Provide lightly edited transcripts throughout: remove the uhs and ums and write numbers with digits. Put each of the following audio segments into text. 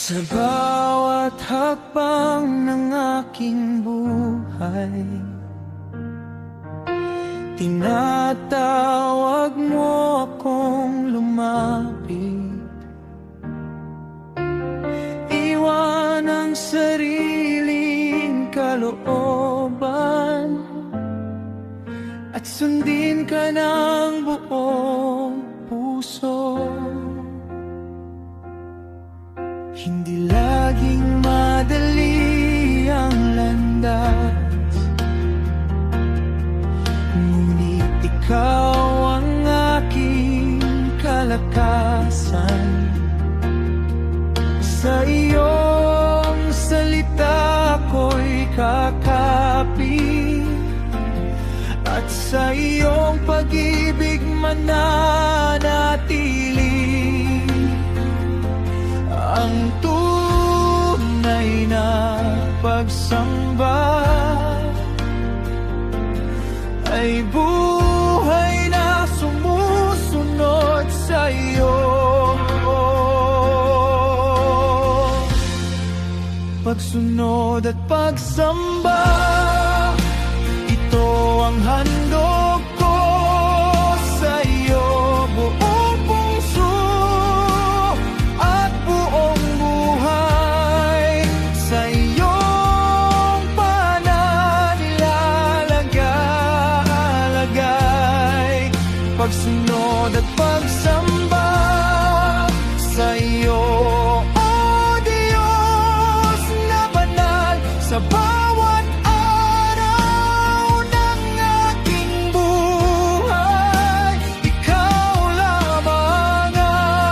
Sa bawat hakbang ng aking buhay, tinatawag mo akong lumapit. Iwan ang sariling kalooban at sundin ka ng buong puso. Hindi laging madali ang landas, ngunit ikaw ang aking kalakasan. Sa iyong salita ko'y kakapit, at sa iyong pag-ibig mananatili. Ang tunay na pagsamba ay buhay na sumusunod sa iyo. Pagsunod at pagsamba, ito ang handog ko sa iyo. Buong puso at buong buhay, sa iyong pananilalagay. Pagsunod at pagsamba sa iyo, sa bawat araw ng aking buhay, ikaw lamang ang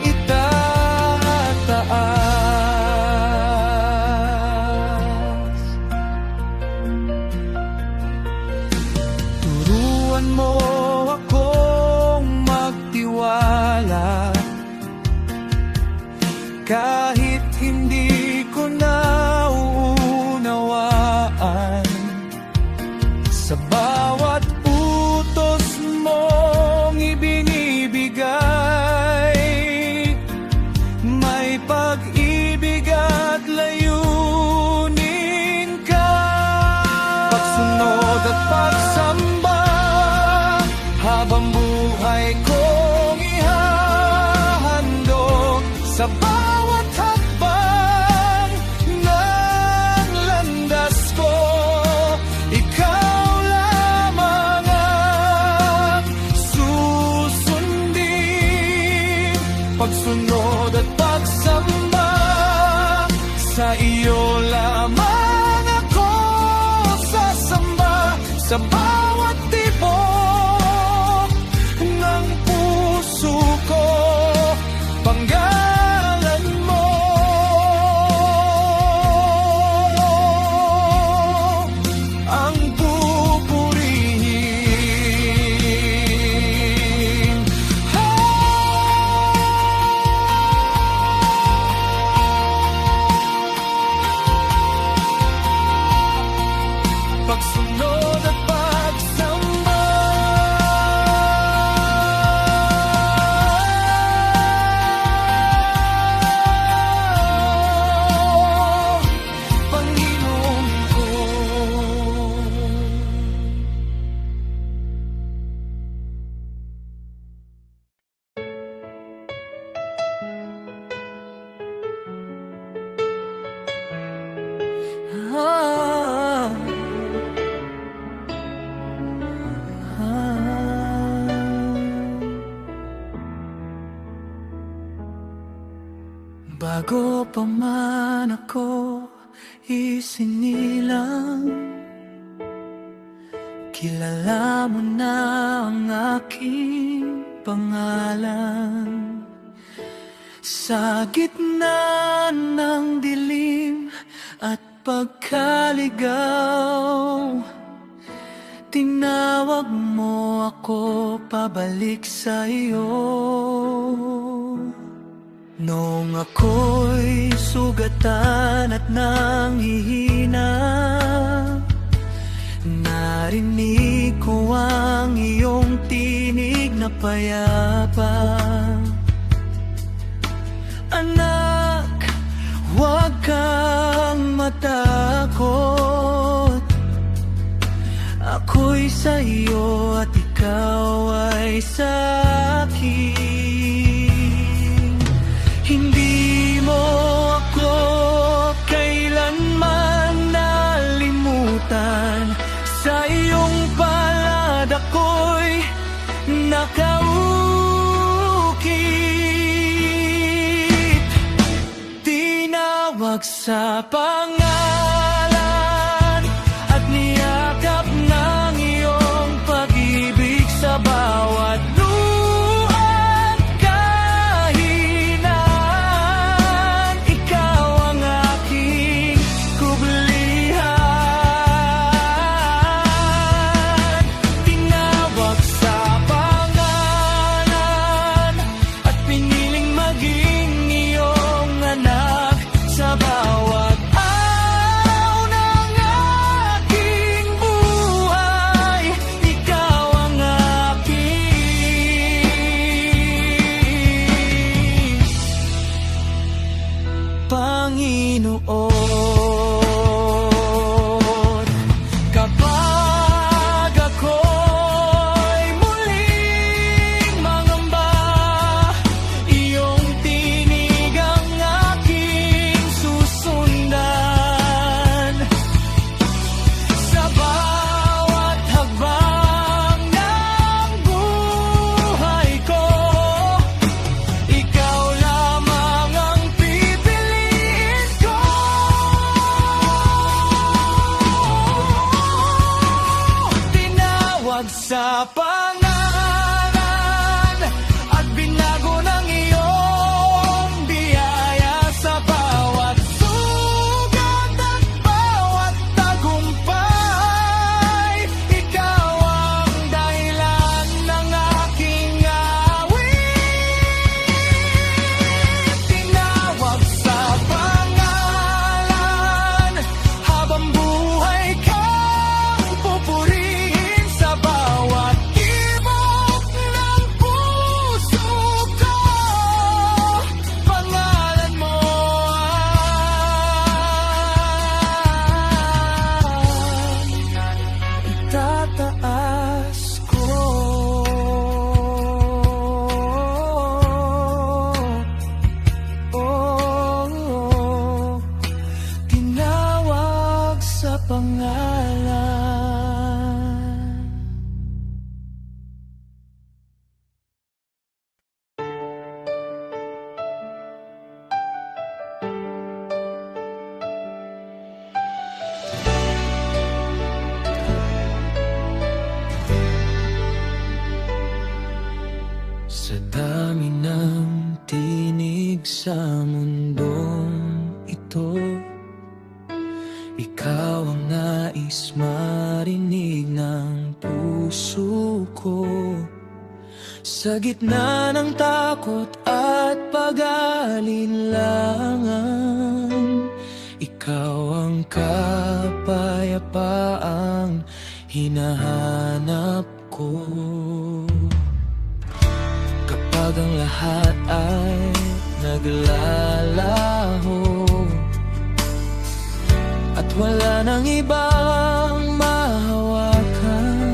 itataas. Turuan mo akong magtiwala kahit hindi ko nauunawaan. Sa bawat utos mong ibinibigay, may pag-ibig at layunin ka. Pagsunod at pagsamba, habang buhay kong ihahandog sa bawat hakbang ng landas ko. Ikaw lamang ang susundin. Pagsunod at pagsamba, sa iyo lamang ako sasamba. Sa bawat tibok ng puso ko, panggalan mo ang pupurihin. Pagsunod at pagsamba, Panginoon ko. Bago pa man ako isinilang, kilala mo na ang aking pangalan. Sa gitna ng dilim at pagkaligaw, tinawag mo ako pabalik sa iyo. Noong ako'y sugatan at nanghihina, narinig ko ang iyong tinig na payapa. Anak, huwag kang matakot. Ako'y sa iyo at ikaw ay sa akin. Hindi mo ako kailanman nalimutan. Sa iyong palad ako'y nakaukit. Tinawag sa pangalan at niyakap ng iyong pag-ibig sa bawat luha at kahinaan. Ikaw ang aking kublihan. Tinawag sa pangalan at piniling maging iyong anak sa bawat araw ng aking buhay. Ikaw ang aking Panginoon. Kapag ako'y muling mangamba, iyong tinig ang aking susundan. Sa bawat hakbang ng buhay ko, ikaw lamang ang pipiliin ko. Tinawag sa pangalan at binago ng iyong biyaya. Sa bawat sugat at bawat tagumpay, ikaw ang dahilan ng aking awit. Tinawag sa pangalan, habang buhay kang pupurihin. Sa bawat ibok ng puso ko, pangalan mo ang itataas ko. Tinawag sa pangalan. Sa dami ng tinig sa mundong ito, ikaw ang nais marinig ng puso ko. Sa gitna ng takot at pag-alinlangan, ikaw ang kapayapaang hinahanap ko. Kapag ang lahat ay naglalaho at wala nang ibang mahawakan,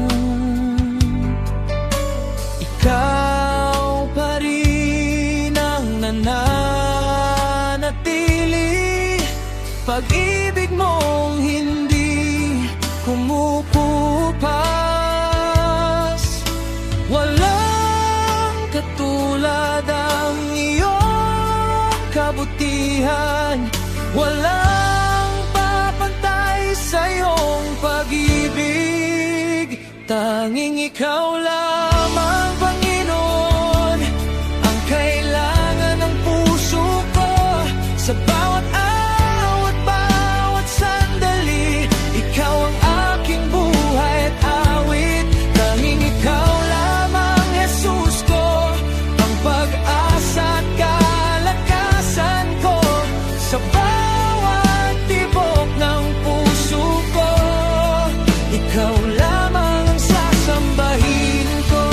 ikaw pa rin ang nananatili. Pag-ibig mong hindi kumukupas, walang katulad ang iyong kabutihan. Walang papantay sa iyong pag-ibig. Tanging ikaw lamang, Panginoon, ang kailangan ng puso ko. Sa bawat araw at bawat sandali, ikaw ang aking buhay at awit. Tanging ikaw lamang, Jesus ko, ang pag-asa at kalakasan ko. Sa bawat tibok ng puso ko, ikaw lamang ang sasambahin ko.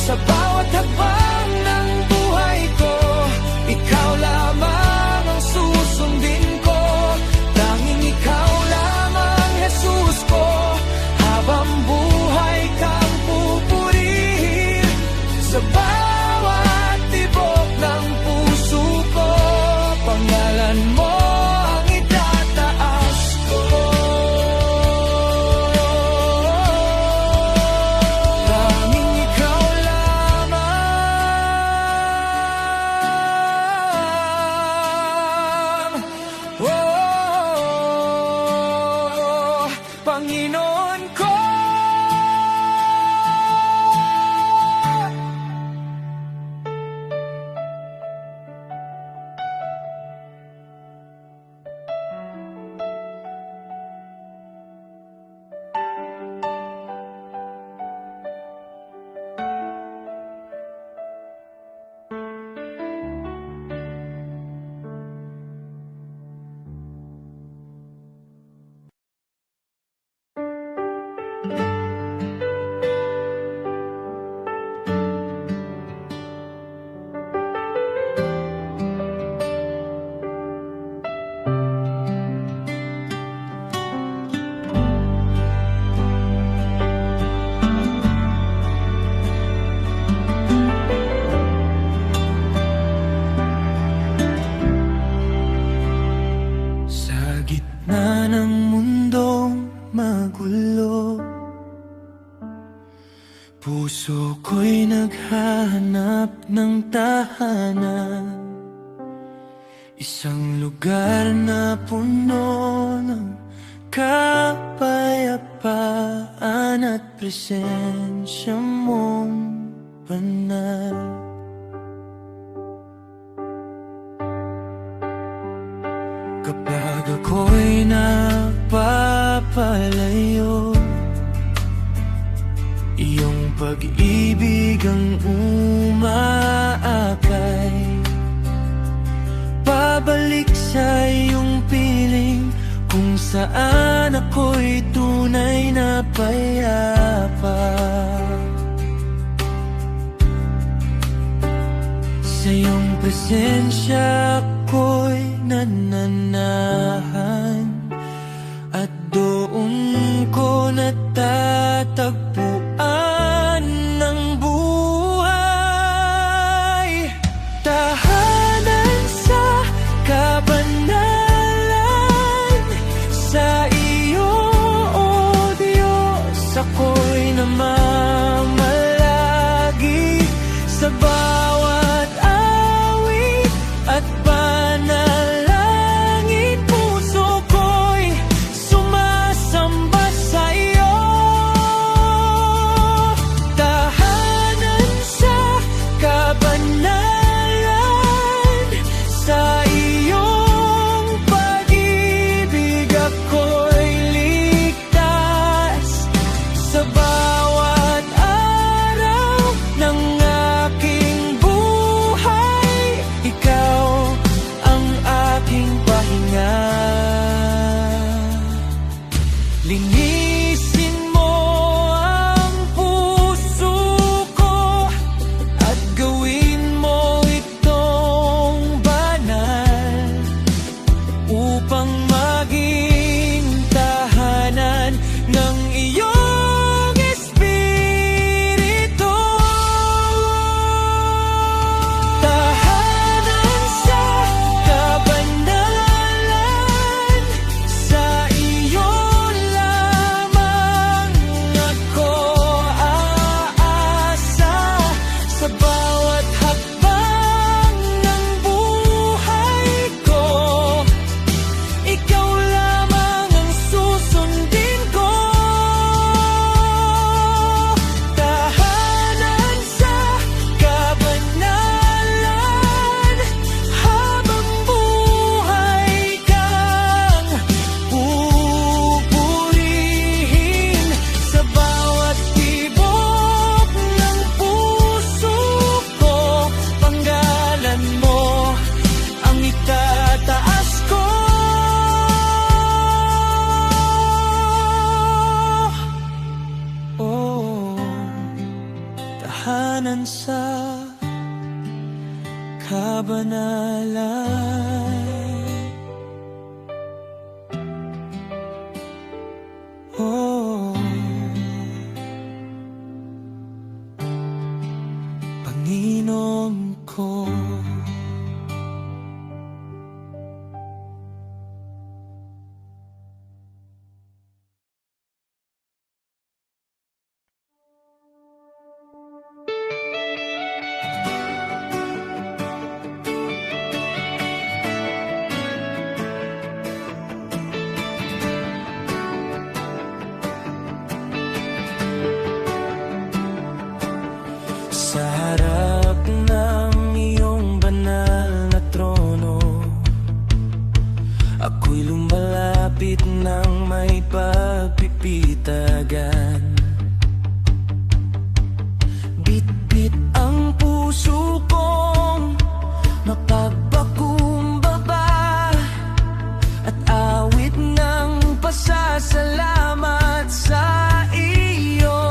Sa bawat hakbang ng buhay ko, ikaw lamang ang susundin ko. Tanging ikaw lamang, Jesus ko, habang buhay kang pupurihin. Sa bawat tibok ng puso ko, pangalan mo ang itataas ko. Tanging ikaw lamang, Panginoon ko. Sa gitna ng mundong magulo, puso ko'y naghahanap ng tahanan. Isang lugar na puno ng kapayapaan at presensya mong banal. Kapag ako'y napapalayo, iyong pag-ibig ang umaakay. Pabalik sa iyong piling, kung saan ako'y tunay na payapa. Sa iyong presensya ako'y nananahan, at doon ko natatagpuan ng buhay. Tahanan sa kabanalan, sa iyo, O Diyos, ako'y namamalagi. Sa bawat awit at panalangin, puso ko'y sumasamba sa iyo. Tahanan sa kabanalan, sa iyong pag-ibig ako'y ligtas. Sa bawat araw ng aking sa kabanalan. Oh, Panginoon ko, sa harap ng iyong banal na trono, ako'y lumalapit ng may pagpipitagan. Bit-bit ang puso kong mapagpakumbaba at awit ng pasasalamat sa iyo.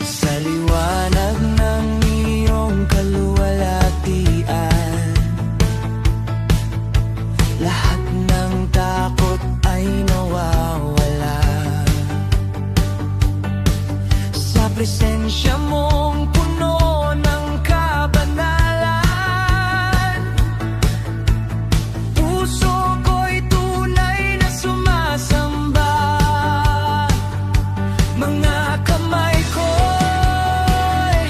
Sa liwanag ng iyong kaluwalhatian, lahat ng takot ay nawawala. Sa presensya mong puno ng kabanalan, puso ko'y tunay na sumasamba. Mga kamay ko'y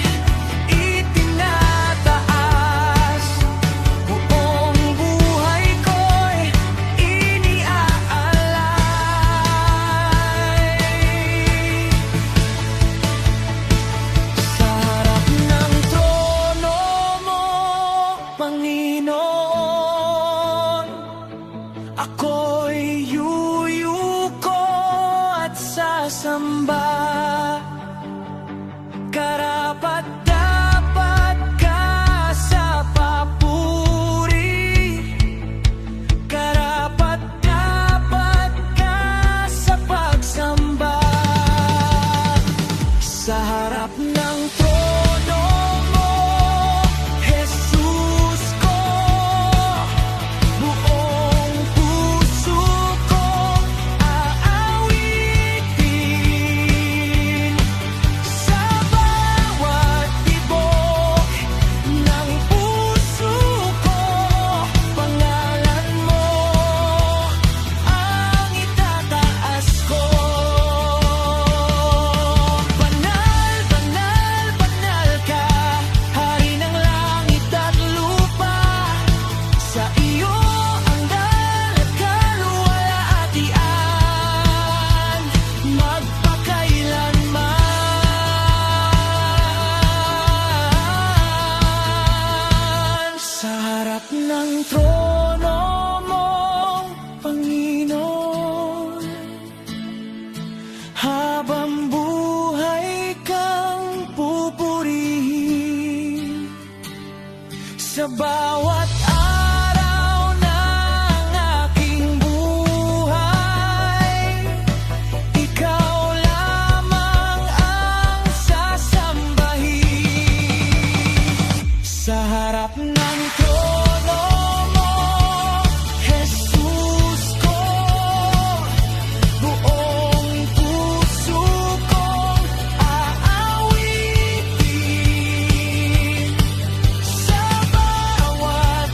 itinataas, buong buhay ko'y iniaalay. Sa harap ng trono mo, Panginoon, ako'y yuyuko at sasamba. Karapat-dapat ka sa papuri, karapat-dapat ka sa pagsamba. Sa harap ng trono mo, Jesus ko, buong puso kong aawitin. Sa bawat tibok ng puso ko, pangalan mo ang itataas ko. Banal, banal, banal ka, Hari ng langit at lupa. Sa iyo ang dal at kaluwalhatian, magpakailanman. Sa harap ng trono mo, Panginoon, habang buhay kang pupurihin. Sa bawat araw ng aking buhay, ikaw lamang ang sasambahin. Sa harap ng trono mo, Jesus ko, buong puso kong aawitin. Sa bawat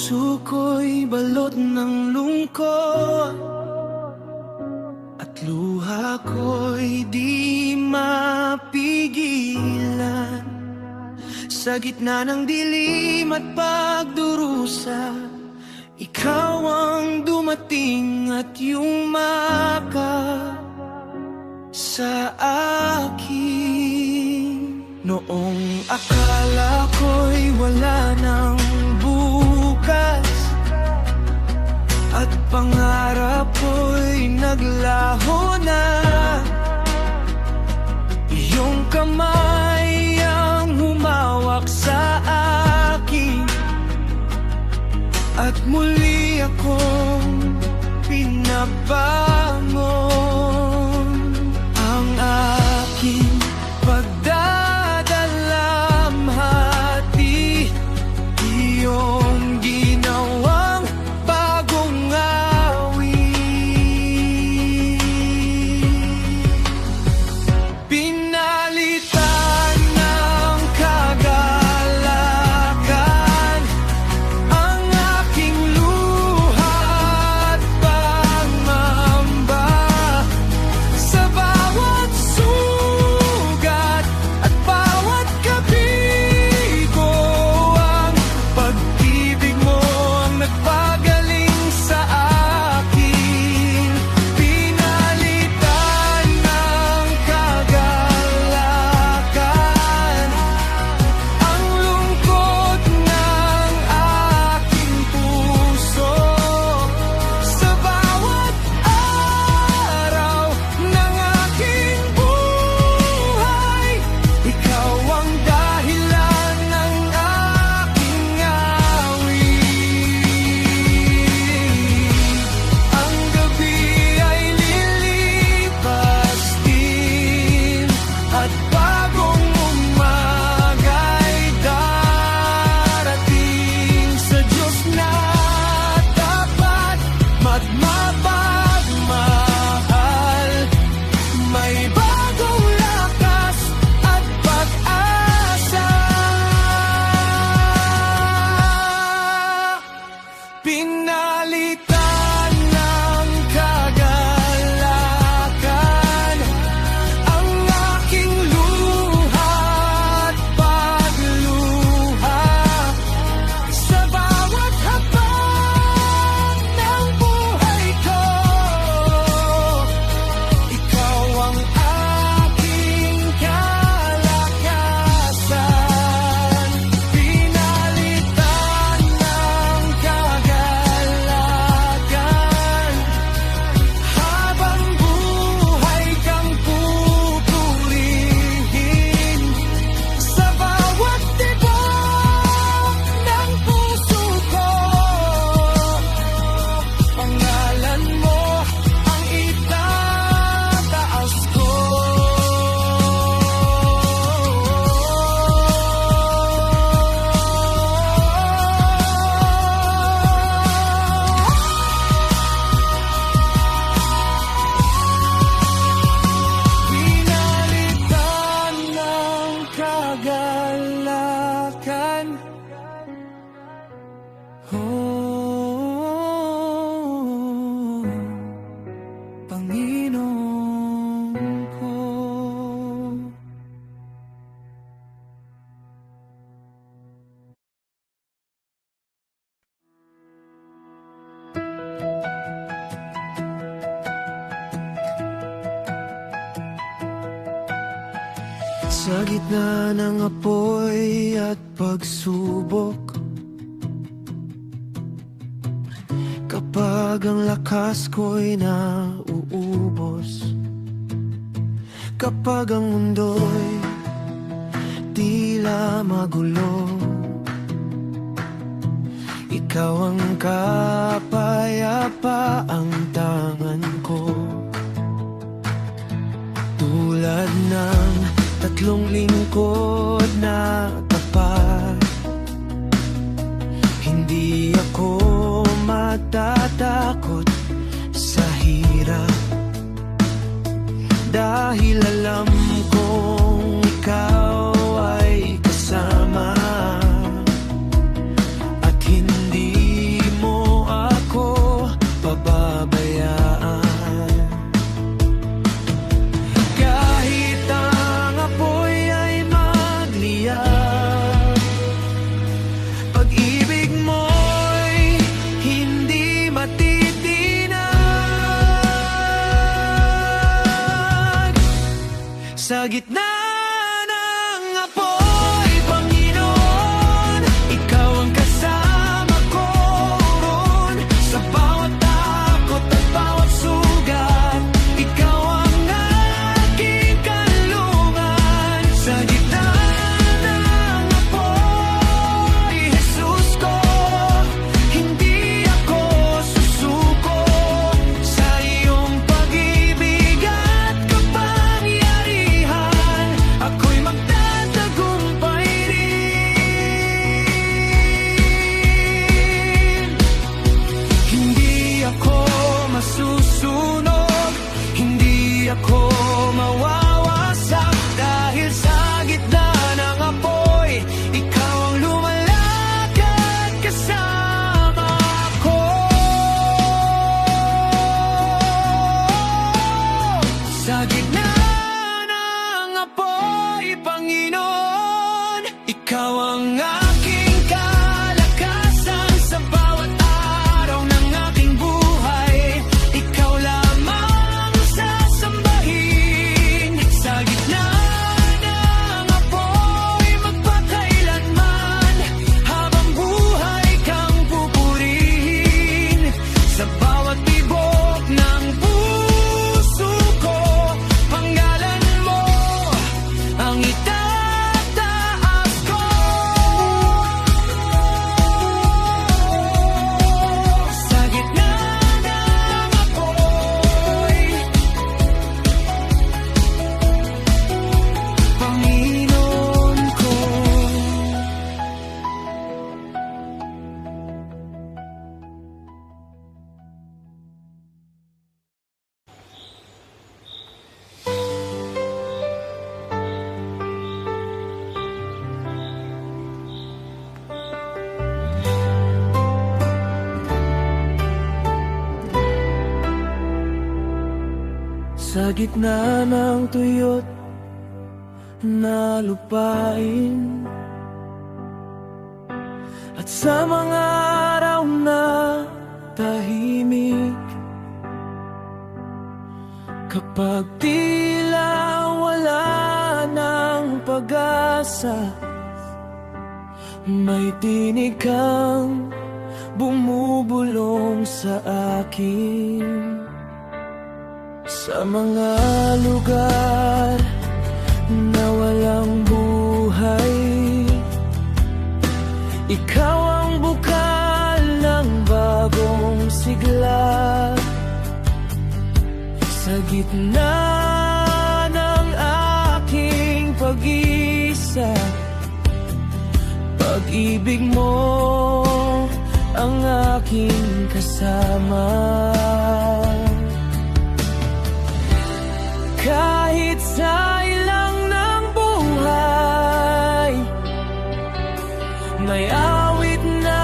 puso ko'y balot ng lungkot, at luha ko'y di mapigilan. Sa gitna ng dilim at pagdurusa, ikaw ang dumating at yumakap sa akin. Noong akala ko'y wala ng bukas, at pangarap ko'y naglaho na, iyong kamay ang humawak sa akin, at muli akong pinabangon. Ang aking pagdadalamhati, iyong ginawang bagong awit. Pinalitan ng kagalakan ang aking luha at pangamba. Sa bawat sugat at bawat kabigo, ang pag-ibig mo ang nagpagaling sa akin. Pinalitan ng kagalakan ang lungkot ng aking puso. Sa bawat araw ng aking buhay, ikaw ang dahilan ng aking awit. Ang gabi ay lilipas din, at bagong umaga'y darating. Sa Diyos na tapat, magmapagmahal, may bagong lakas at pag-asa. Pinalitan ng kagalakan ang aking luha at pagluha. Sa bawat hakbang ng buhay ko, ikaw ang aking kalakasan. Pinalitan ng kagalakan, habang buhay kang pupurihin. Sa bawat tibok ng puso ko, pangalan mo ang itataas ko. Pinalitan ng kagalakan, oh, Panginoon ko. Sa gitna ng apoy at pagsubok, kapag ang lakas ko'y nauubos, kapag ang mundo'y tila magulo, ikaw ang kapayapaang tangan ko. Tulad ng tatlong lingkod na tapat, hindi ako matatakot sa hirap, dahil alam kong ikaw ay kasama, at hindi Ikaw ang aking kalakasan sa bawat araw ng aking buhay. Ikaw lamang sasambahin sa gitna ng apoy magpakailanman. Habang buhay kang pupurihin sa bawat tibok ng puso ko. Panggalan mo ang itataas ko. Sa gitna ng apoy, Panginoon ko. Sa gitna ng tuyot na lupain at sa mga araw na tahimik, kapag tila wala ng pag-asa, may tinig kang bumubulong sa akin. Sa mga lugar na walang buhay, ikaw ang bukal ng bagong sigla. Sa gitna ng aking pag-isa, pag-ibig mo ang aking kasama. Kahit sa ilang ng buhay, may awit na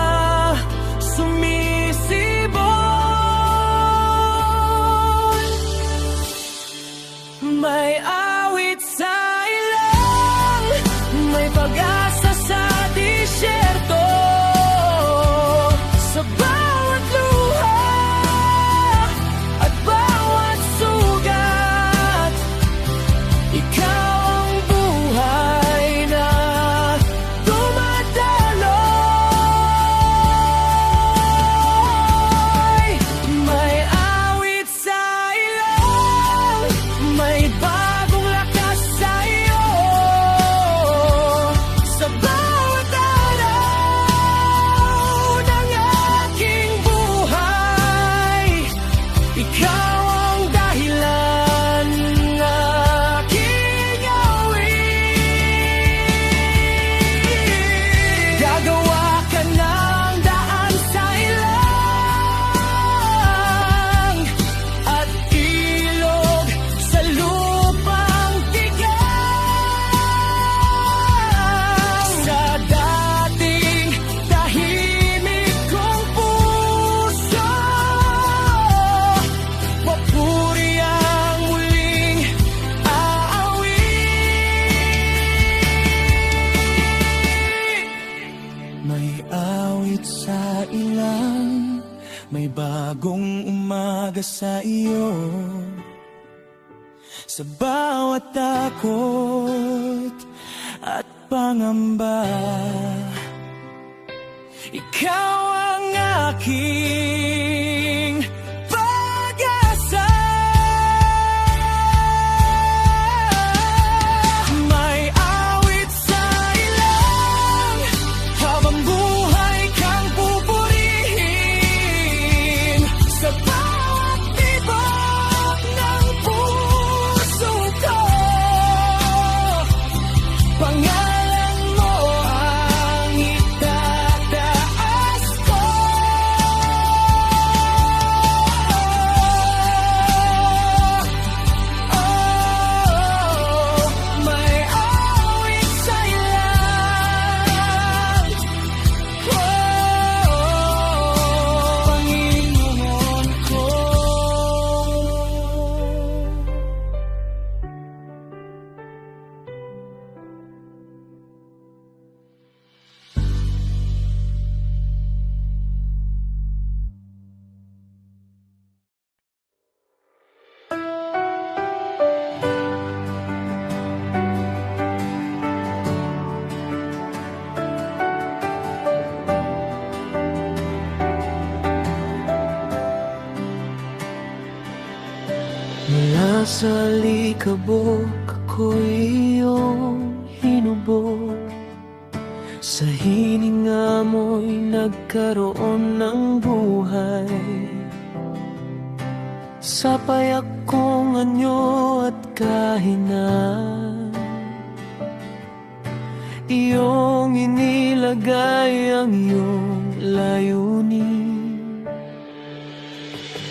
sumisibol. May awit sa ilang, may pag-asa sa disyerto. Sa bawat luha at bawat sugat, ikaw ang buhay na dumadaloy. May awit sa ilang, may bagong lakas sa iyo. Sa bawat araw ng aking buhay, ikaw ang dahilan ng aking awit. Gagawa ka ng daan sa ilang at ilog sa lupang tigang. Sa dating tahimik kong puso, papuri ang muling aawit. May awit sa ilang, may bagong umaga sa iyo. Sa bawat takot at pangamba, ikaw ang aking pag-asa. May awit sa ilang, habang buhay kang pupurihin sa bawat tibok ng puso ko. Pangalan mo ang itataas ko. sa likabok, ako'y iyong hinubog. Sa hininga mo'y nagkaroon ng buhay. Sa payak kong anyo at kahinaan, iyong inilagay ang iyong layunin.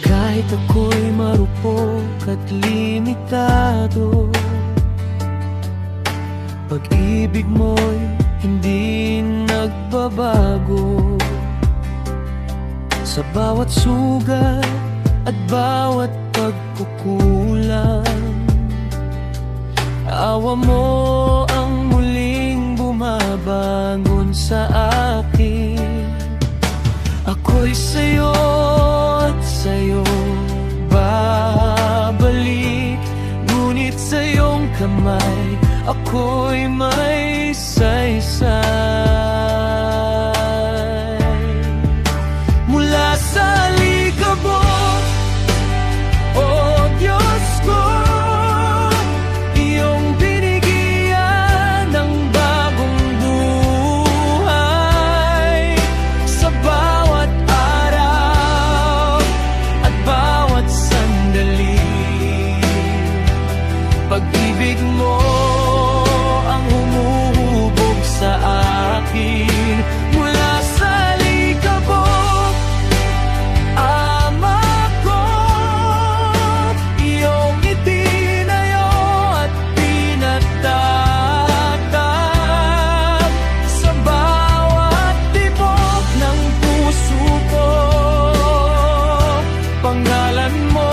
Kahit ako'y marupok at limitado, pag-ibig mo'y hindi nagbabago. Sa bawat sugat at bawat pagkukulang, awa mo ang muling bumabangon sa akin. Ako'y sa'yo at sa'yo babalik, ngunit sa iyong kamay ako'y may saysay. Mula sa likabok, oh Diyos ko, iyong binigyan ng bagong buhay. Sa bawat araw at bawat sandali, pag-ibig mo ang humuhubog sa akin. Mula sa likabok, Ama ko, iyong itinayo at pinatatag. Sa bawat tibok ng puso ko, pangalan mo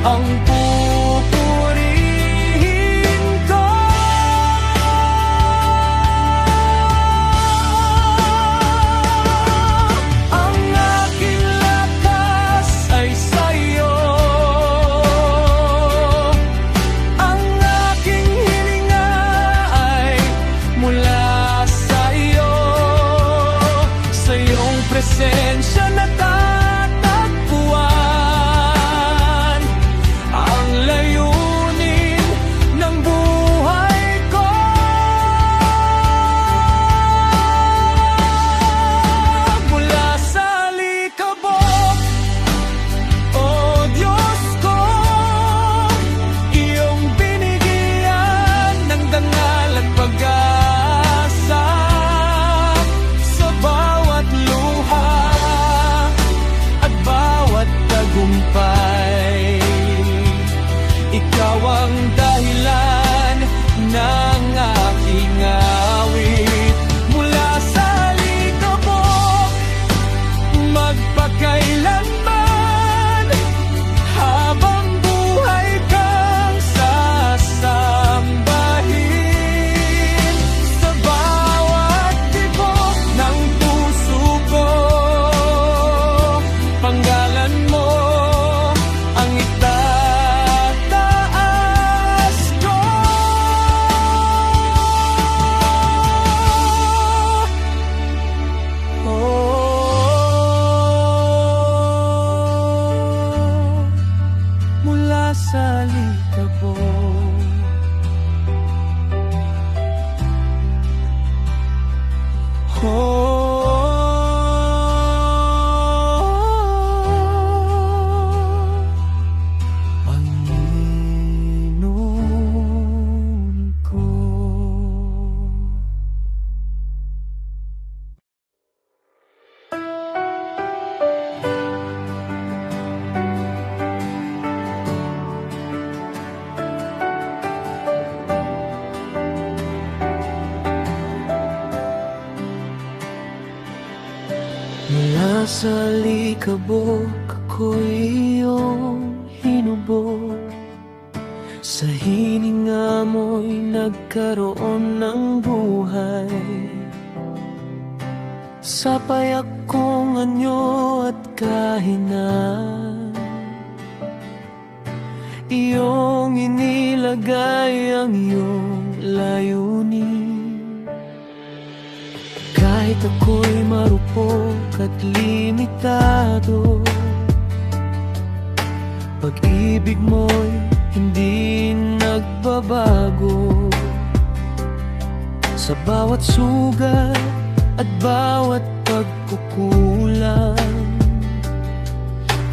ang pupurihin ko. Ang aking lakas ay sa'yo, ang aking hininga ay mula sa'yo. Sa iyong presensya natatagpuan ang layunin ng buhay ko. Mula sa likabok, oh Diyos ko, iyong binigyan ng dangal at pag-asa. Sa bawat luha at bawat tagumpay, ikaw ang dahilan ng aking awit. Mula sa likabok, magpakailanman, habang buhay kang sasambahin. Sa bawat tibok ng puso ko, pangalan mo ang itataas ko. Mula sa likabok, Panginoon ko. Mula sa likabok, ako'y iyong hinubog. Sa hininga mo'y nagkaroon ng buhay. Sa payak kong anyo at kahinaan, iyong inilagay ang iyong layunin. Kahit ako'y marupok at limitado, pag-ibig mo'y hindi nagbabago. Sa bawat sugat at bawat pagkukulang,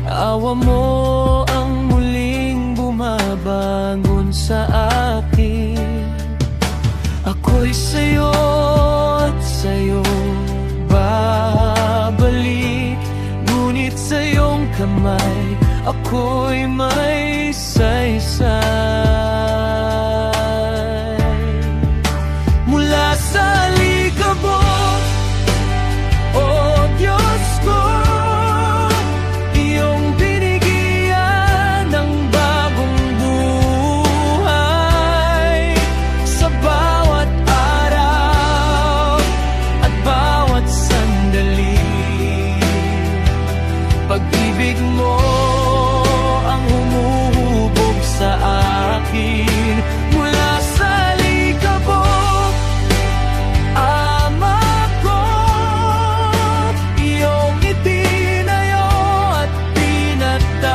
awa mo ang muling bumabangon sa akin. Ako'y sa'yo at sa'yo babalik, ngunit sa iyong kamay ako'y may saysay. Mula sa likabok, o Diyos ko, iyong binigyan ng bagong buhay. Sa bawat araw at bawat sandali, pag-ibig mo ang humuhubog sa akin. Mula sa likabok, Ama ko, iyong itinayo at pinatatag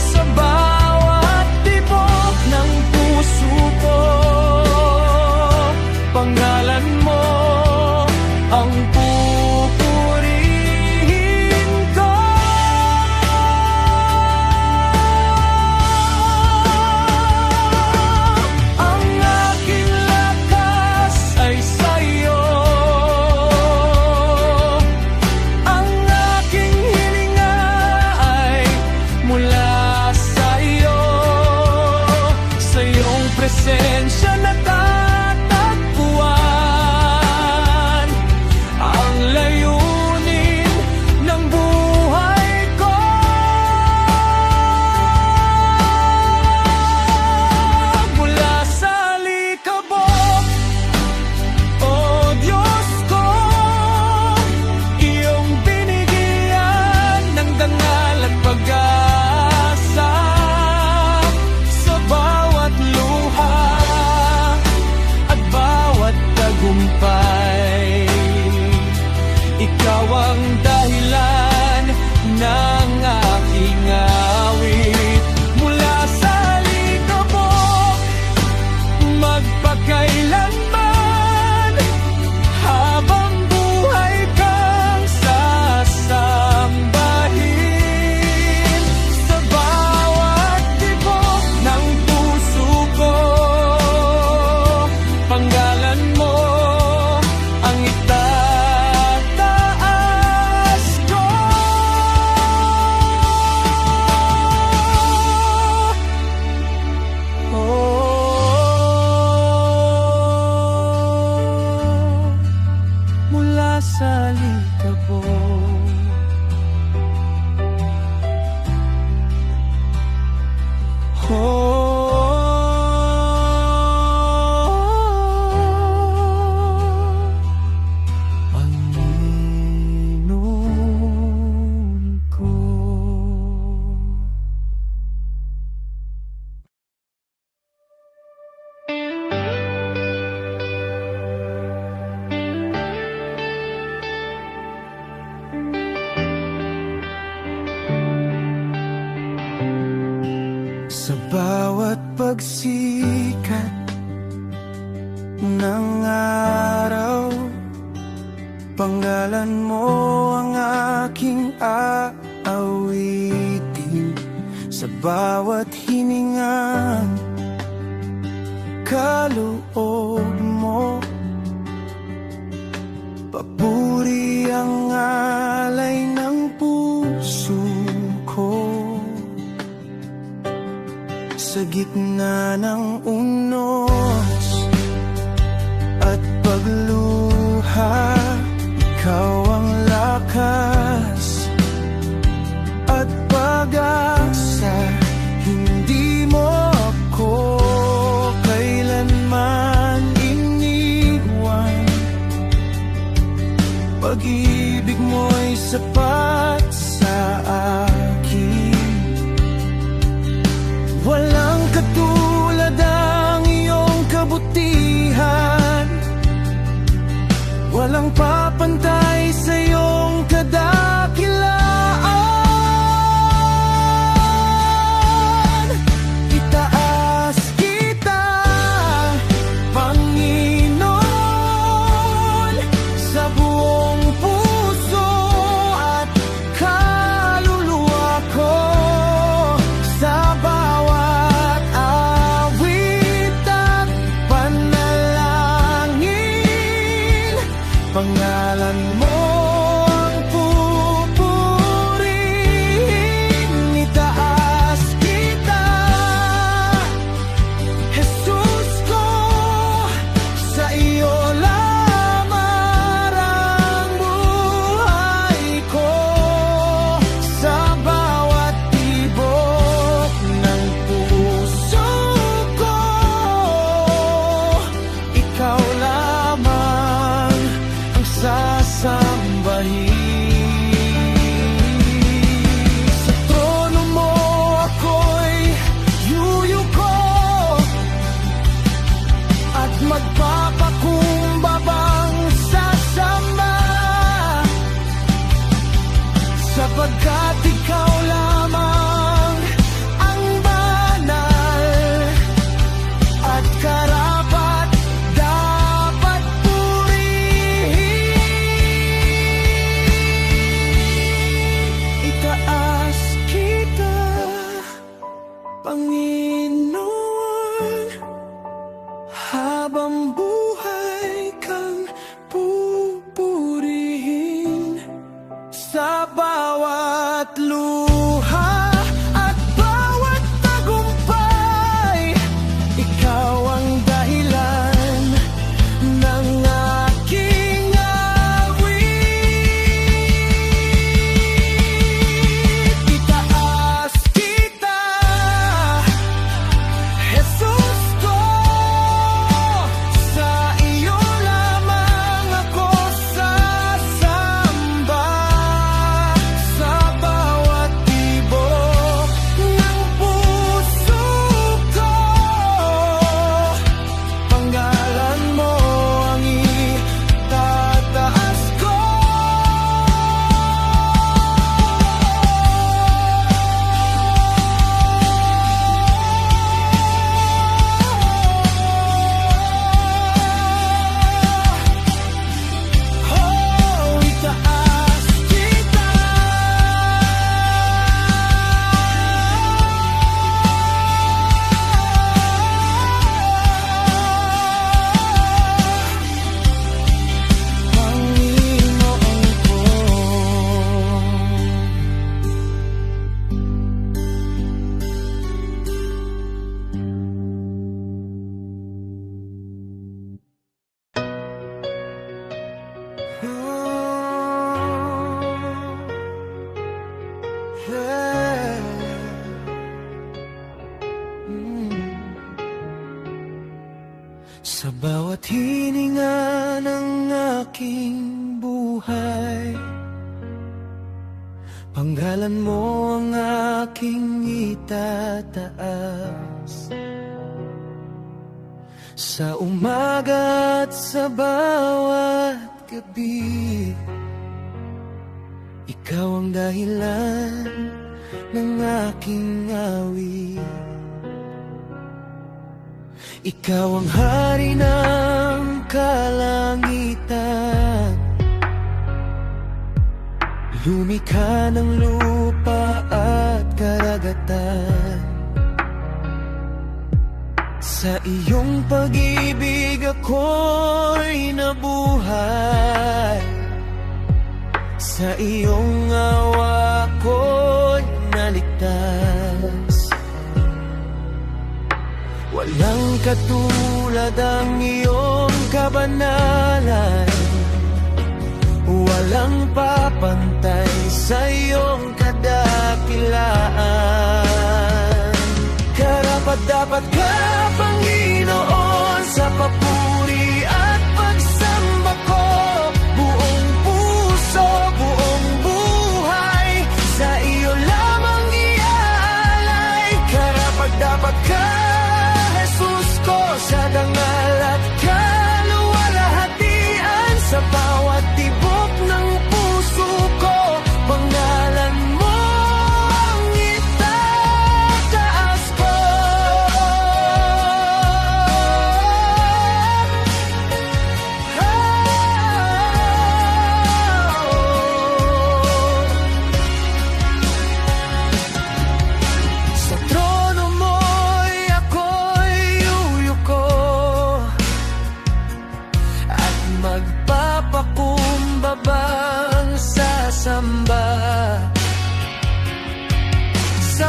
sa bawat tibok ng puso ko. Pangalan mo ang pupurihin ko. Ang aking lakas ay sa'yo, ang aking hininga ay mula sa'yo. Sa iyong presensya natatagpuan ang layunin ng buhay ko. Mula sa likabok, o Diyos ko, iyong binigyan ng dangal at pag-asa. Sa bawat luha at bawat tagumpay, ikaw ang dahilan ng aking awit. Mula sa likabok, magpakailanman, habang buhay kang sasambahin. Sa bawat tibok ng puso ko, pangalan mo ang itataas ko. Mula sa likabok, Panginoon ko. Sa bawat pagsikat ng araw, pangalan mo ang aking aawitin. Sa bawat hininga, kaloob mo, papuri ang alay ng puso ko. Sa gitna ng unos at pagluha, ikaw ang lakas at pag-asa. Hindi mo ako kailanman iniwan. Pag-ibig mo'y sapat sa akin. Walang katulad ang iyong kabutihan, walang papantay sa iyong kadakilaan. Pangalan mo ang pupurihin, itaas kita, Jesus ko, sa iyo lamang ang buhay ko. Sa bawat tibok ng puso ko, ikaw lamang ang sasambahin. Sa trono mo ako'y yuyuko at magpapakumbabang sasamba, sapagkat ikaw lamang ang banal at karapat dapat purihin. Itaas kita, Panginoon, habang buhay kang pupurihin. Sa bawat luha at bawat tagumpay, ikaw ang dahilan ng aking awit. Itaas kita, Jesus ko, sa iyo lamang ako sasamba. Sa bawat tibok ng puso ko, pangalan mo ang itataas ko. Oh, itaas kita. Panginoon ko. Sa bawat hininga ng aking buhay, pangalan mo ang aking itataas. Sa umaga at sa bawat gabi, ikaw ang dahilan ng aking awit. Ikaw ang hari ng kalangitan, lumikha ng lupa at karagatan. Sa iyong pag-ibig ako'y nabuhay, sa iyong awa ako'y naligtas. Walang katulad ang iyong kabanalan, walang papantay sa iyong kadakilaan. Karapat-dapat ka, Panginoon, sa papuri at pagsamba ko. Buong puso, buong buhay, sa iyo lamang iaalay. Karapat-dapat ka, Jesus ko, sa dangal at kaluwalhatian. Sa bawat tibok ng puso ko, pangalan mo ang itataas ko.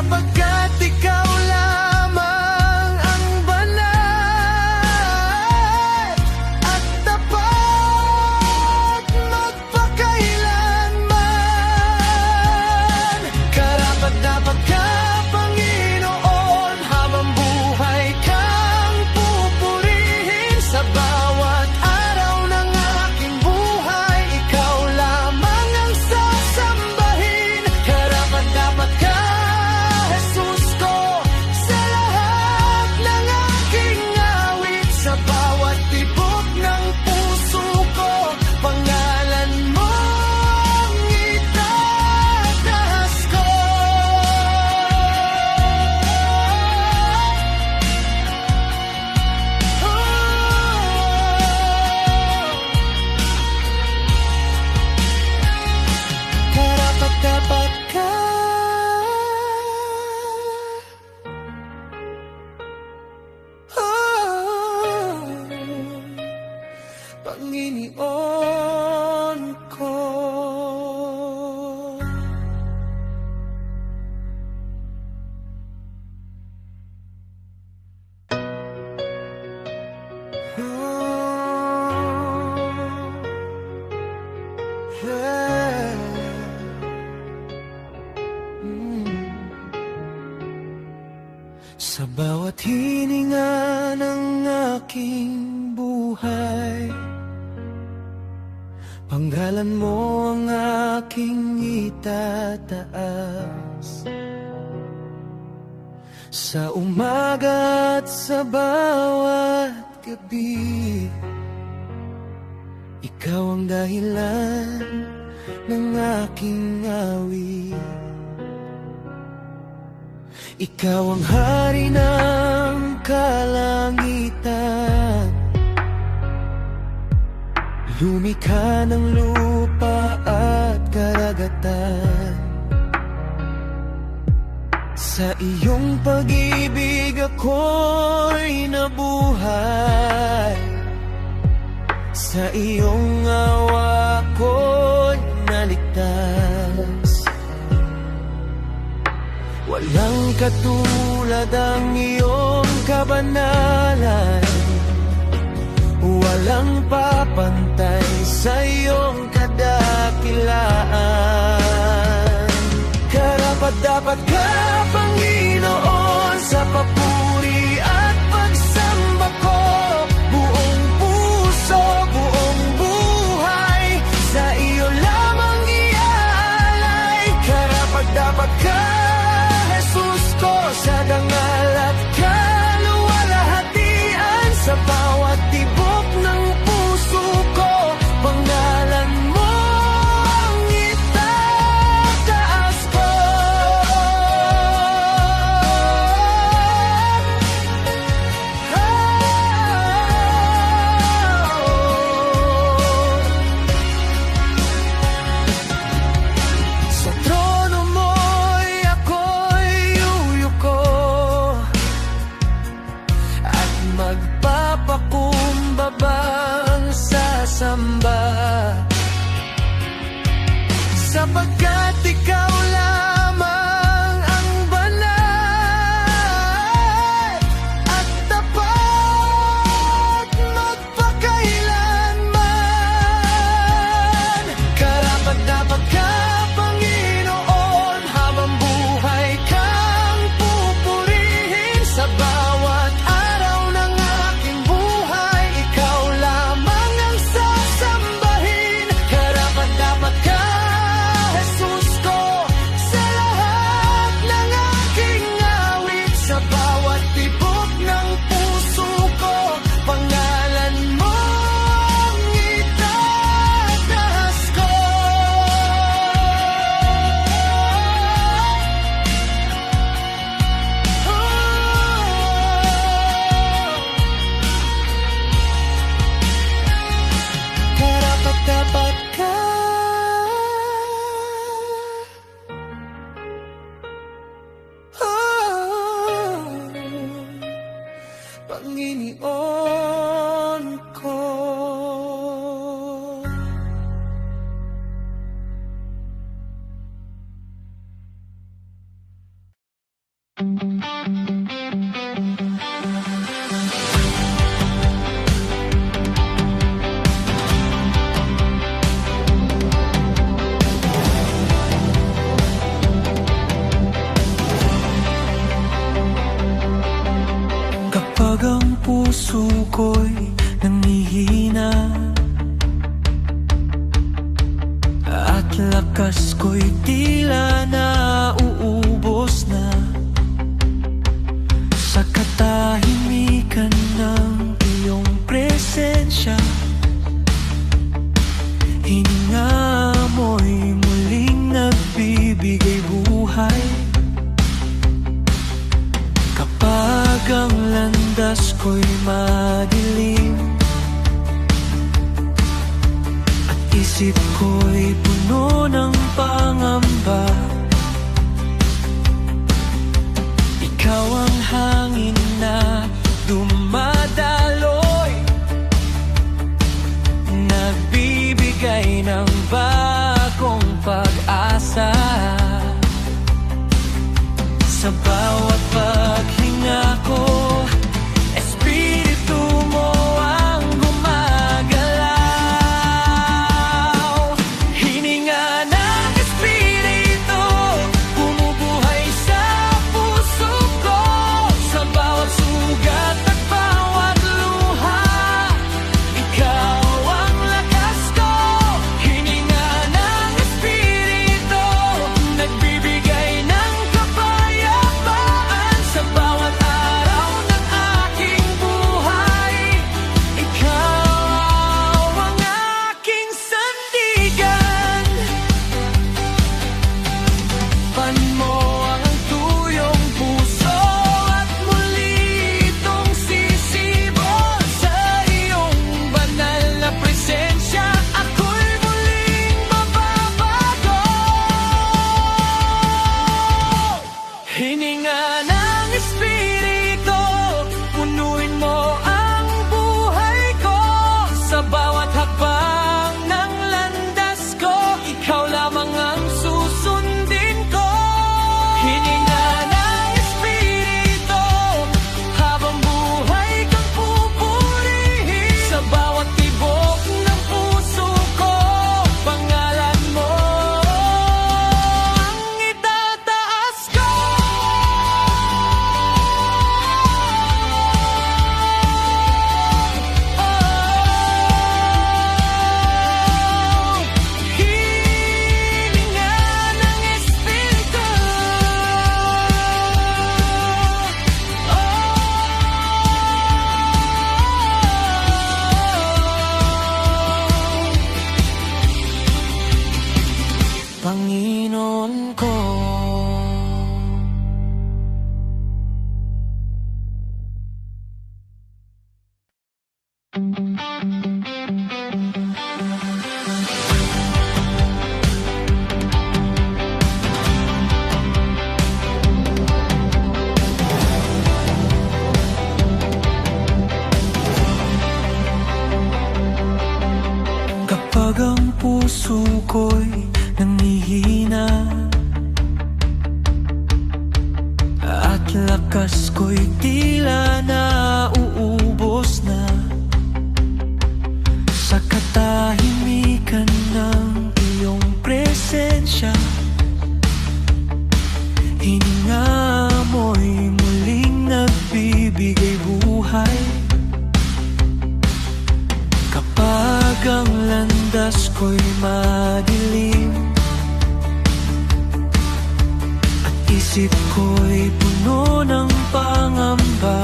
sapagkat ikaw lamang ang banal at tapat magpakailanman. Karapat-dapat ka, Panginoon, habang buhay kang pupurihin. Sa bawat araw ng aking buhay, ikaw lamang ang sasambahin. Karapat-dapat ka, Jesus ko, sa lahat ng aking awit. Sa bawat tibok ng puso ko, pangalan mo ang itataas ko. Karapat-dapat ka, Panginoon ko. Sa bawat hininga ng aking buhay, panggalan mo ang aking itataas. Sa umaga at sa bawat gabi, ikaw ang dahilan ng aking awit. Ikaw ang hari ng kalangitan, lumikha ng lupa at karagatan. Sa iyong pag-ibig ako'y nabuhay, sa iyong awa ako'y naligtas. Walang katulad ang iyong kabanalan, walang papantay sa iyong kadakilaan. Karapat-dapat ka, Panginoon, sa papuri at pagsamba ko. Buong puso, buong buhay, sa iyo lamang iaalay. Karapat-dapat ka, Jesus ko, sa dangal at kaluwalhatian. Sa bawat tibok ng puso ko, pangalan mo ang itataas ko. Sa trono mo'y ako'y yuyuko at magpapakumbabang sasamba, sapagkat ikaw lamang ang banal at tapat magpakailanman. Karapat-dapat ka, Panginoon, habang buhay kang pupurihin. Sa bawat araw ng aking buhay, ikaw lamang ang sasambahin. Karapat-dapat ka, ko'y nanghihina at lakas ko'y tila na uubos na sa katahimikan ng iyong presensya. Hininga mo'y muling nagbibigay buhay kapag ang landas ko'y madilim at isip ko'y puno ng pangamba. Ikaw ang hangin na dumadaloy, nagbibigay ng bagong pag-asa sa bawat paghinga ko. Espiritu mo ang gumagalaw. Hininga ng Espiritu, bumubuhay sa puso ko, sa bawat sugat at bawat luha. Ikaw ang lakas ko. Hininga ng Espiritu, nagbibigay ng kapayapaan sa bawat araw ng aking buhay. Ikaw ang aking sandigan. Pan mo ang tuyong puso at muli itong sisibol sa iyong banal na presensya. Ako'y muling mababago. Hininga ng Espiritu, punuin mo ang buhay ko, sa bawat hakbang ng landas ko. Ikaw lamang ang susundin ko. Hininga ng Espiritu, habang buhay kang pupurihin, sa bawat tibok ng puso ko. Pangalan mo ang itataas ko. Hininga ng Espiritu. Panginoon ko. Kapag ang puso ko'y nanghihina at lakas ko'y tila na uubos na sa katahimikan ng iyong presensya. Hininga mo'y muling nagbibigay buhay kapag ang landas ko'y madilim at isip ko'y puno ng pangamba.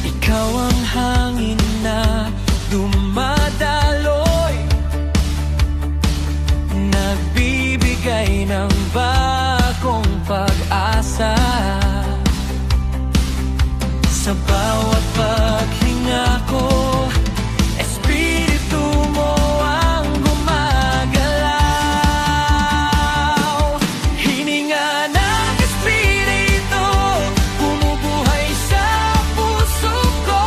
Ikaw ang hangin na dumadaloy, nagbibigay ng bagong pag-asa sa bawat paghinga ko. Espiritu mo ang gumagalaw. Hininga ng Espiritu, bumubuhay sa puso ko,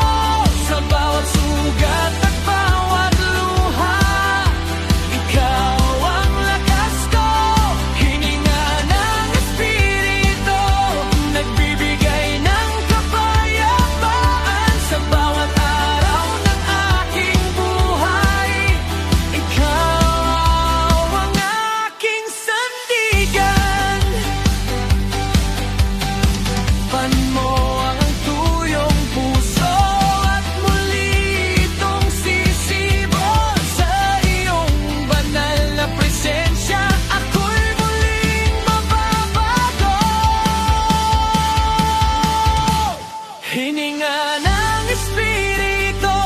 espiritu,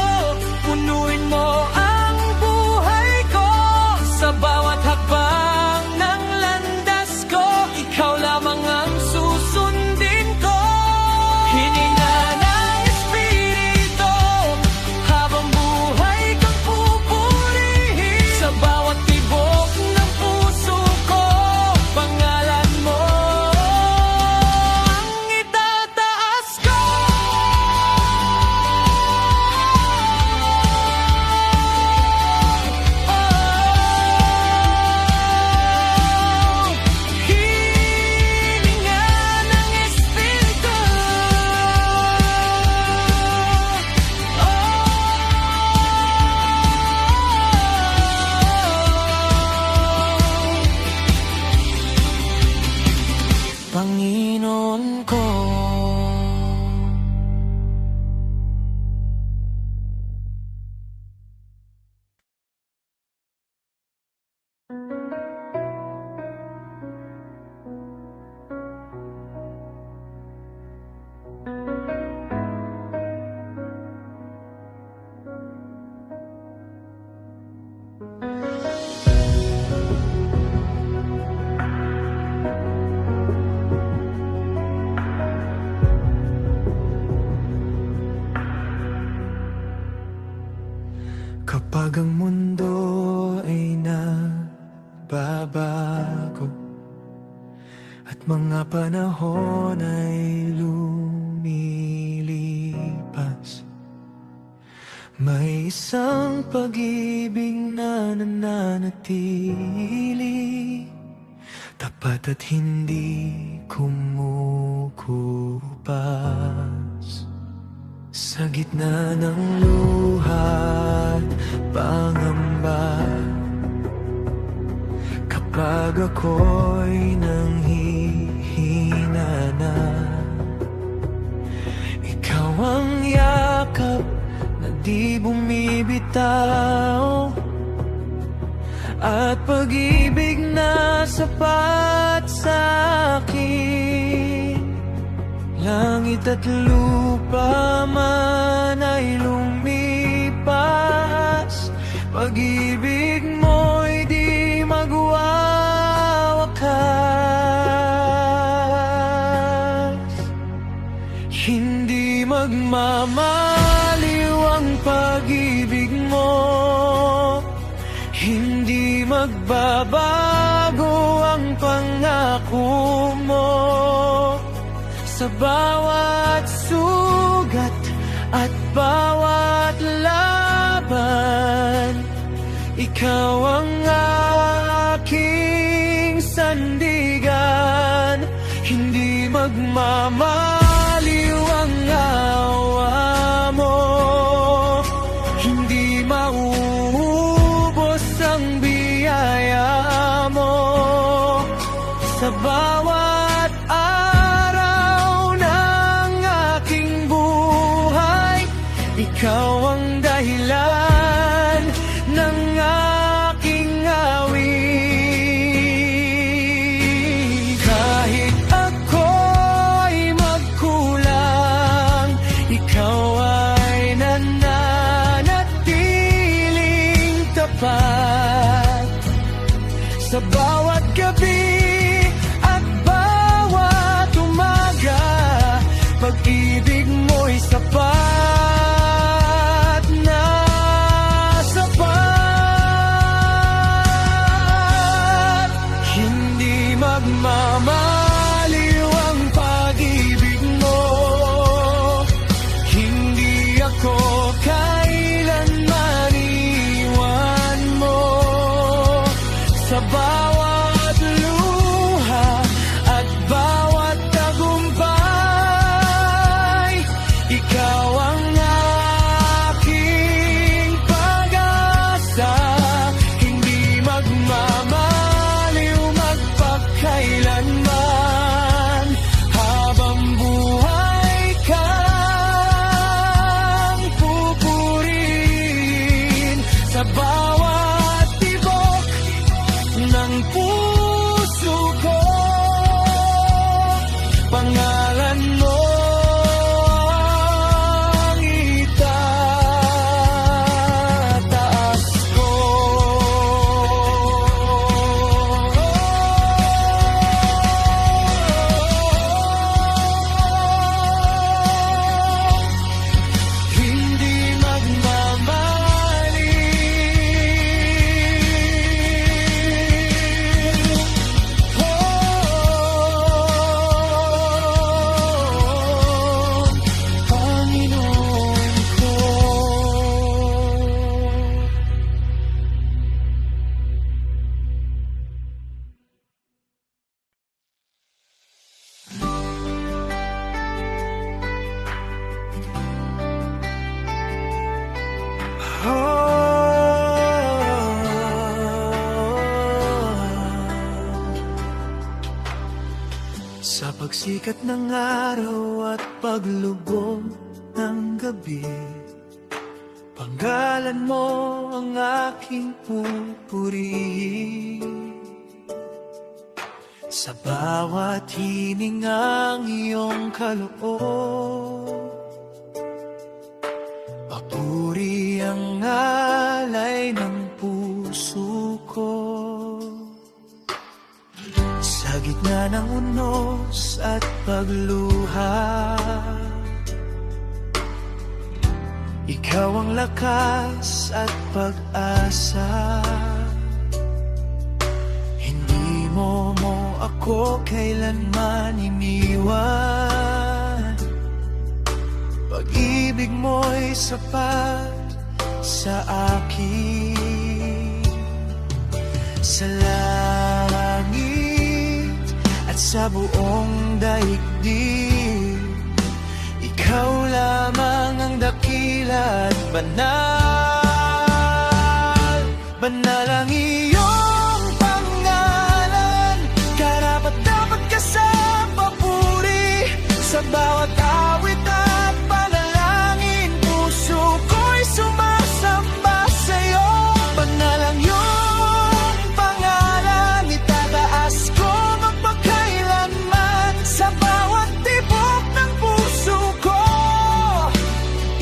punuin mo ang buhay ko. Sa bawat hakbang ng landas ko, ikaw lamang ang susundin ko. Hininga ng espiritu, habang buhay kang pupurihin. Sa bawat tibok ng puso ko, pangalan mo ang itataas ko. Hininga ng espiritu, Panginoon ko. Kapag ang mundo ay nababago at mga panahon ay lumilipas, may isang pag-ibig na nananatili, tapat at hindi kumukupas. Sa gitna ng luha at pangamba, kapag ako'y nanghihina na, ikaw ang yakap na di bumibitaw, at pag-ibig na sapat sa akin. Langit at lupa man ay lumipas, pag-ibig mo'y di magwawakas. Hindi magmamaliw ang pag-ibig mo, hindi magbabago ang pangako mo. Sa bawat sugat at bawat laban, ikaw ang aking sandigan. Hindi magmamaliw ang awa mo, hindi mauubos ang biyaya mo. Sa bawat araw ng aking buhay, ikaw ang dahilan ng aking awit. Kahit ako'y magkulang, ikaw ay nananatiling tapat. Sa bawat gabi at bawat umaga, pag-ibig mo'y sapat na sapat. Hindi magmamaliw ang pag-ibig mo, hindi ako kailanman iwan mo. Sa bawat luha at bawat tagumpay, ikaw ang aking pag-asa. Hindi magmamaliw magpakailanman, habang buhay kang pupurihin. Sa bawat tibok ng Sa pagsikat ng araw at paglubog ng gabi, panggalan mo ang aking pupurihin. Sa bawat hiningang iyong kaloob, papuri ang alay ng puso ko. Sa gitna ng unos at pagluha, ikaw ang lakas at pag-asa. Hindi mo ako kailanman iniwan. Pag-ibig mo'y sapat sa akin. Sa langit at sa buong daigdig, ikaw lamang ang dakila at banal. Banal ang iyong pangalan, karapat-dapat ka sa papuri. Sa bawat awit at panalangin, puso ko'y sumasamba sa'yo. Banal ang iyong pangalan, itataas ko magpakailanman. Sa bawat tibok ng puso ko,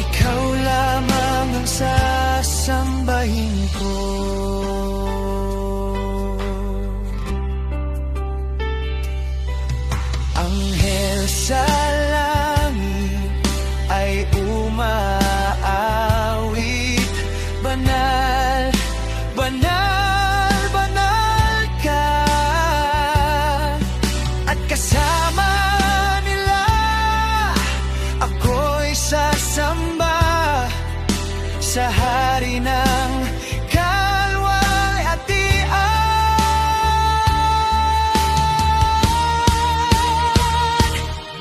ikaw lamang ang sasambahin ko. Anghel sa langit ay umaawit, banal, banal, banal ka. At kasama nila ako'y sasamba sa hari ng kalwal at tiyan.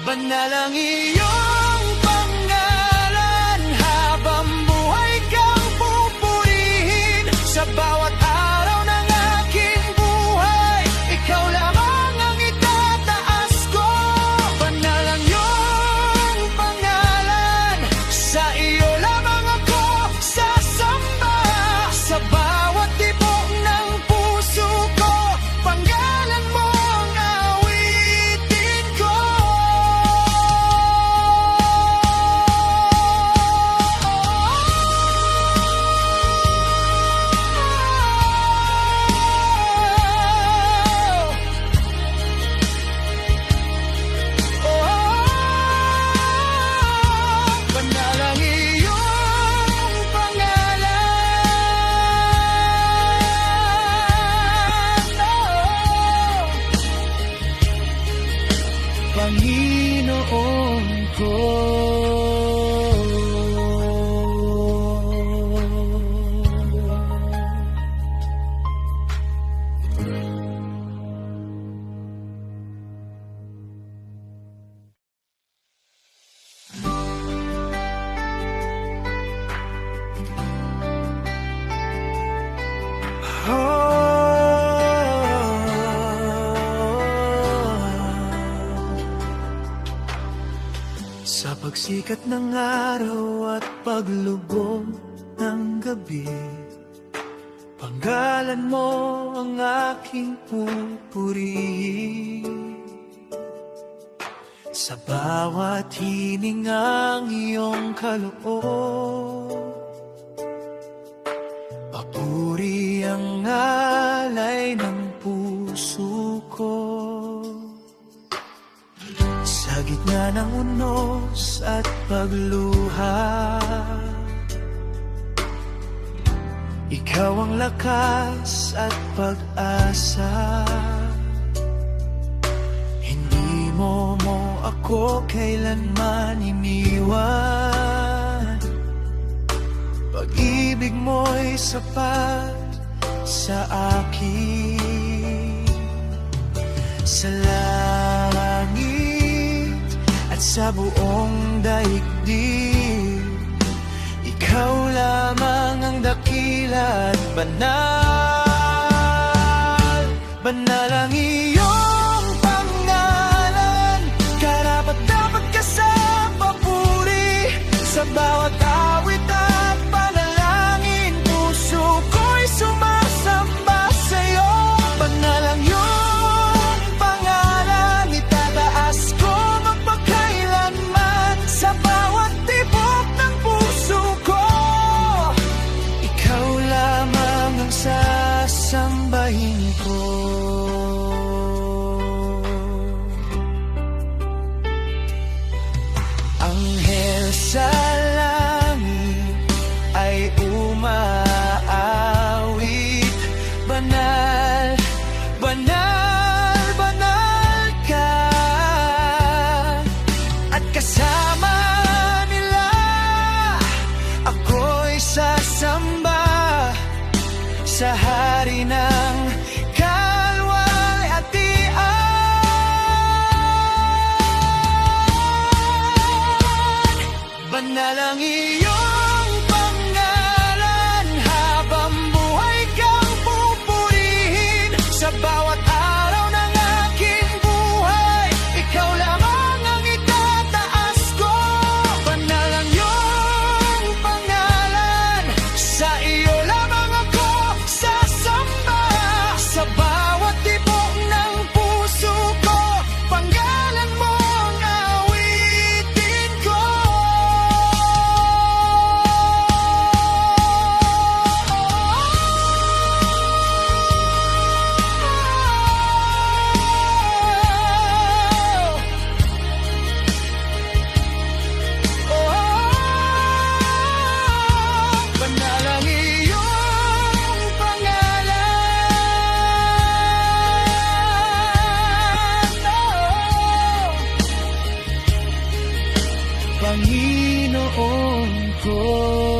Banal ang iyong pangalan, habang buhay kang pupurihin. Sa bawat araw ng aking buhay, ikaw lamang ang itataas ko. Banal ang iyong pangalan, sa iyo lamang ako sasamba. Sa bawat tibok ng puso ko, panggalan mo ang awitin ko. Banal ang iyong pangalan, Panginoon ko. Sa pagsikat ng araw at paglubog ng gabi, panggalan mo ang aking pupurihin. Sa bawat hiningang iyong kaloob, papuri ang alay ng puso ko. Sa gitna ng unos at pagluha, ikaw ang lakas at pag-asa. Hindi mo ako kailanman iniwan. Pag-ibig mo'y sapat sa akin. Sa langit at sa buong daigdig, ikaw lamang ang banal, banal ang iyong pangalan. Karapat-dapat ka sa papuri, sa bawat awit at panalangin. Puso ko'y sumasamba sa'yo. Banal ang iyong pangalan, itataas ko magpakailanman. Sa bawat tibok ng puso ko, ikaw lamang ang sasambahin ko. Anghel sa langit ay umaawit. Banal, banal, banal ka. At kasama nila ako'y sasamba sa hari ng kalwal at tiyan. Banal ang iyong pangalan, habang buhay kang pupurihin. Sa bawat araw ng aking buhay, ikaw lamang ang itataas ko. Banal ang iyong pangalan, sa iyo lamang ako sasamba. Sa bawat tibok ng puso ko, pangalan mo ang awitin ko. Banal ang iyong pangalan, Panginoon ko.